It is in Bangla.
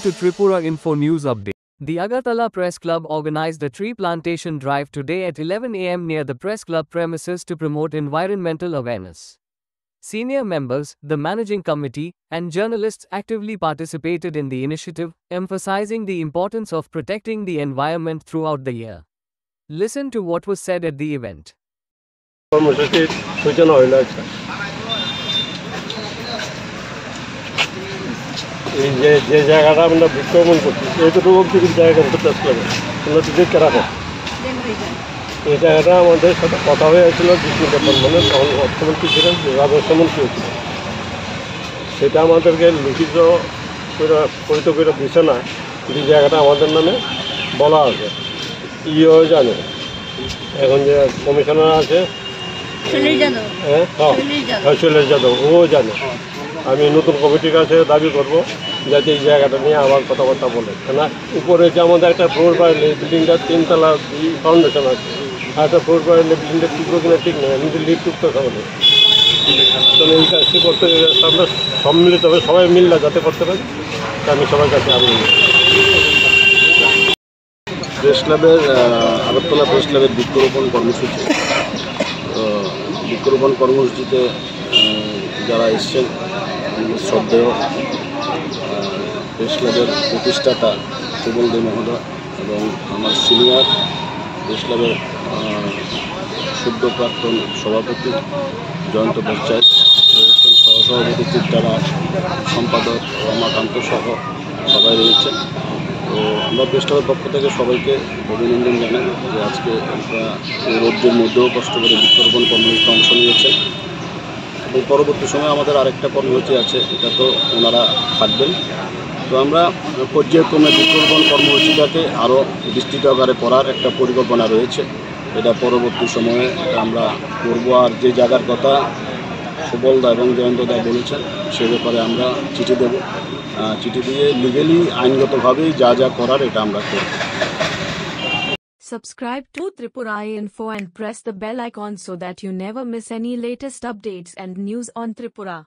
Welcome to Tripura Info News Update. The Agartala Press Club organized a tree plantation drive today at 11 a.m. near the Press Club premises to promote environmental awareness. Senior members, the managing committee, and journalists actively participated in the initiative, emphasizing the importance of protecting the environment throughout the year. Listen to what was said at the event. যে জায়গাটা আমরা বিক্রমণ করছি এইটুকু জায়গা প্রেস ক্লাবে তোমরা তো দেখে রাখো এই জায়গাটা আমাদের সাথে কথা হয়েছিল ডিপার্টমেন্টে তখন অর্থমন্ত্রী ছিলেন রাজস্বমন্ত্রী হয়েছিল সেটা আমাদেরকে লিখিত করে পরিত করে দিচ্ছে না যে জায়গাটা আমাদের নামে বলা আছে ইও জানে এখন যে কমিশনার আছে শৈলেশ যাদব ও জানে আমি নতুন কমিটির কাছে দাবি করব যাতে এই জায়গাটা নিয়ে আবার কথাবার্তা বলে কেন উপরে যে আমাদের একটা ফ্লোর পাইলে বিল্ডিংটা 3 তলা ফাউন্ডেশন আছে আর একটা ফ্লোর পাইলে বিল্ডিংটা টিকবো কিনা ঠিক নেই আমি লিফট টুকতে হবে তাহলে এই কাজটি করতে আমরা সম্মিলিতভাবে সবাই মিললে যাতে করতে পারি তা আমি সবার কাছে আবেদন প্রেস ক্লাবের আগরতলা প্রেস ক্লাবের বৃক্ষরোপণ কর্মসূচি বৃক্ষরোপণ কর্মসূচিতে যারা এসছেন শ্রদ্ধেয় প্রেস ক্লাবের প্রতিষ্ঠাতা সুবল দে মহোদয় এবং আমার সিনিয়র প্রেস ক্লাবের শুদ্ধ প্রাক্তন সভাপতি জয়ন্ত পঞ্চায়েত রয়েছেন সহসভাপতি চিত্তারা সম্পাদক রমাকান্ত সহ সবাই রয়েছে তো আমরা প্রেস ক্লাবের পক্ষ থেকে সবাইকে অভিনন্দন জানাই যে আজকে আমরা রোদ্রের মধ্যেও কষ্ট করে বৃক্ষরোপণ কর্মসূচিতে অংশ নিয়েছেন এবং পরবর্তী সময়ে আমাদের আরেকটা কর্মসূচি আছে এটা তো ওনারা থাকবেন তো আমরা পর্যায়ক্রমে বৃক্ষরোপণ কর্মসূচিটাকে আরও বিস্তৃত আকারে করার একটা পরিকল্পনা রয়েছে এটা পরবর্তী সময়ে আমরা করব আর যে জায়গার কথা সুবলদা এবং জয়ন্তদা বলেছেন সে ব্যাপারে আমরা চিঠি দেব চিঠি দিয়ে লিগেলি আইনগতভাবেই যা যা করার এটা আমরা করব Subscribe to Tripura Info and press the bell icon so that you never miss any latest updates and news on Tripura.